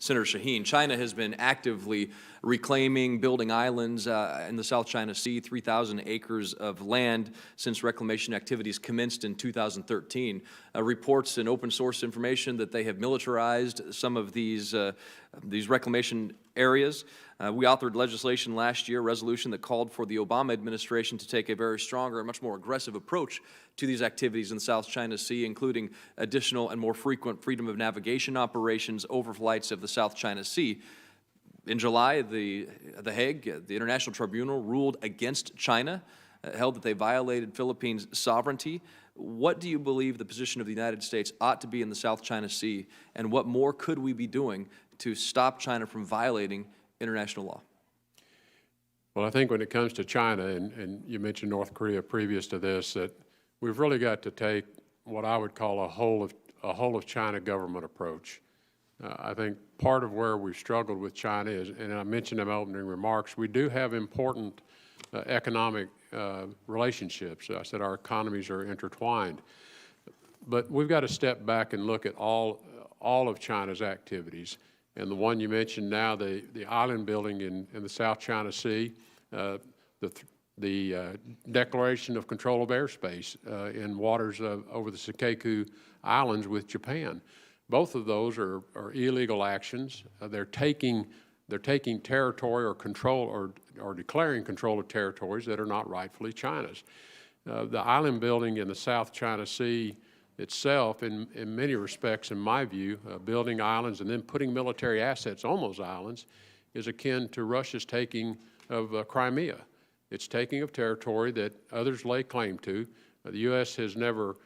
Senator Shaheen, China has been actively reclaiming, building islands in the South China Sea, 3,000 acres of land since reclamation activities commenced in 2013. Reports and open source information that they have militarized some of these reclamation areas. We authored legislation last year, a resolution that called for the Obama administration to take a very stronger and much more aggressive approach to these activities in the South China Sea, including additional and more frequent freedom of navigation operations, overflights of the South China Sea. In July, the Hague, the International Tribunal, ruled against China, held that they violated Philippines' sovereignty. What do you believe the position of the United States ought to be in the South China Sea, and what more could we be doing to stop China from violating international law? Well, I think when it comes to China, and you mentioned North Korea previous to this, that we've really got to take what I would call a whole of China government approach. I think part of where we've struggled with China is, and I mentioned in my opening remarks, we do have important economic relationships. I said our economies are intertwined. But we've got to step back and look at all of China's activities. And the one you mentioned now, the island building in the South China Sea, the declaration of control of airspace in waters over the Senkaku Islands with Japan. Both of those are illegal actions. They're taking territory or control or declaring control of territories that are not rightfully China's. The island building in the South China Sea itself, in many respects, in my view, building islands and then putting military assets on those islands is akin to Russia's taking of Crimea. It's taking of territory that others lay claim to. The U.S. has never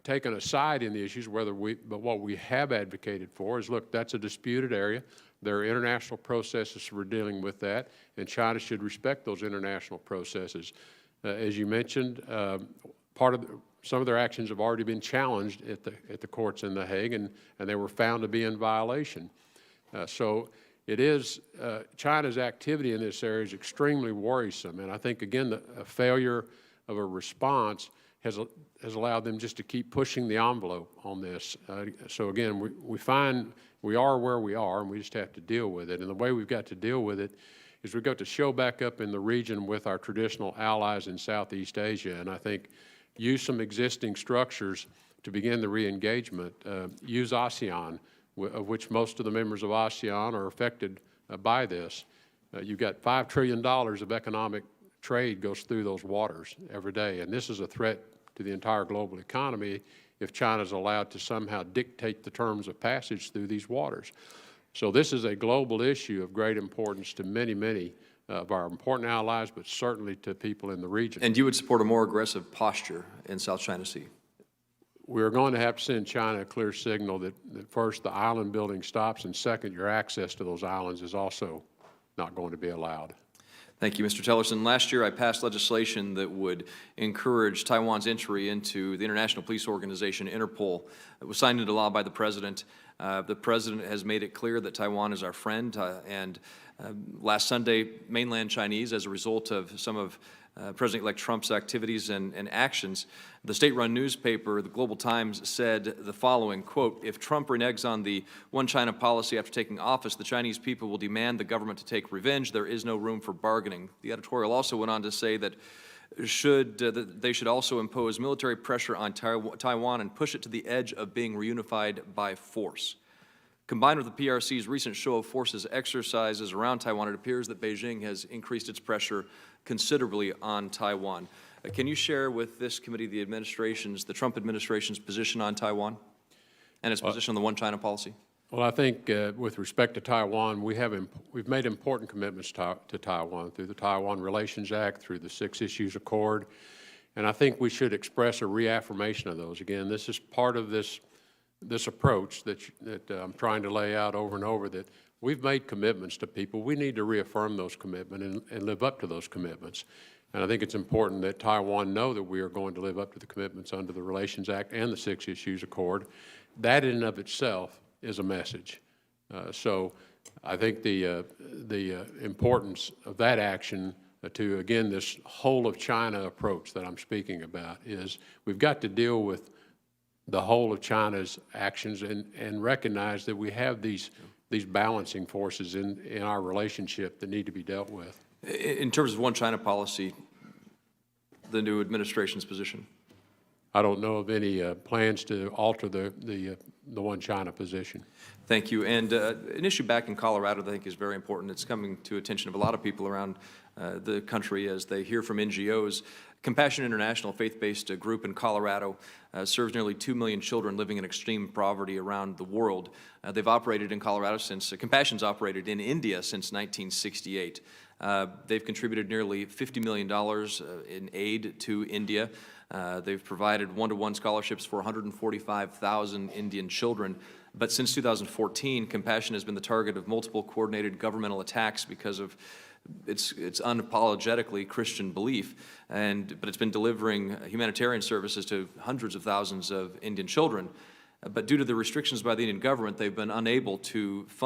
taken a side in the issues, but what we have advocated for is, look, that's a disputed area. There are international processes for dealing with that, and China should respect those international processes. As you mentioned, some of their actions have already been challenged at the courts in The Hague, and they were found to be in violation. So it is, China's activity in this area is extremely worrisome, and I think, again, a failure of a response has allowed them just to keep pushing the envelope on this. So again, we find we are where we are, and we just have to deal with it. And the way we've got to deal with it is we've got to show back up in the region with our traditional allies in Southeast Asia, and I think use some existing structures to begin the re-engagement. Use ASEAN, of which most of the members of ASEAN are affected by this. You've got $5 trillion of economic trade goes through those waters every day, and this is a threat to the entire global economy if China is allowed to somehow dictate the terms of passage through these waters. So this is a global issue of great importance to many, many of our important allies, but certainly to people in the region. And you would support a more aggressive posture in South China Sea? We're going to have to send China a clear signal that first, the island building stops, and second, your access to those islands is also not going to be allowed. Thank you, Mr. Tillerson. Last year, I passed legislation that would encourage Taiwan's entry into the international police organization, Interpol. It was signed into law by the President. The President has made it clear that Taiwan is our friend, and last Sunday, mainland Chinese, as a result of some of President-elect Trump's activities and actions, the state-run newspaper, the Global Times, said the following, quote, "If Trump reneges on the one China policy after taking office, the Chinese people will demand the government to take revenge. There is no room for bargaining." The editorial also went on to say that they should also impose military pressure on Taiwan and push it to the edge of being reunified by force. Combined with the PRC's recent show of forces exercises around Taiwan, it appears that Beijing has increased its pressure considerably on Taiwan. Can you share with this committee the Trump administration's position on Taiwan and its position on the one China policy? Well, I think with respect to Taiwan, we've made important commitments to Taiwan through the Taiwan Relations Act, through the 6 Issues Accord, and I think we should express a reaffirmation of those. Again, this is part of this approach that I'm trying to lay out over and over, that we've made commitments to people. We need to reaffirm those commitments and live up to those commitments. And I think it's important that Taiwan know that we are going to live up to the commitments under the Relations Act and the 6 Issues Accord. That in and of itself is a message. So I think the importance of that action to, again, this whole of China approach that I'm speaking about is we've got to deal with the whole of China's actions and recognize that we have these these balancing forces in our relationship that need to be dealt with. In terms of one China policy, the new administration's position? I don't know of any plans to alter the one China position. Thank you. And an issue back in Colorado that I think is very important. It's coming to attention of a lot of people around the country as they hear from NGOs. Compassion International, faith-based group in Colorado, serves nearly 2 million children living in extreme poverty around the world. They've operated in Colorado since, Compassion's operated in India since 1968. They've contributed nearly $50 million in aid to India. They've provided one-to-one scholarships for 145,000 Indian children. But since 2014, Compassion has been the target of multiple coordinated governmental attacks because of its unapologetically Christian belief, but it's been delivering humanitarian services to hundreds of thousands of Indian children. But due to the restrictions by the Indian government, they've been unable to fund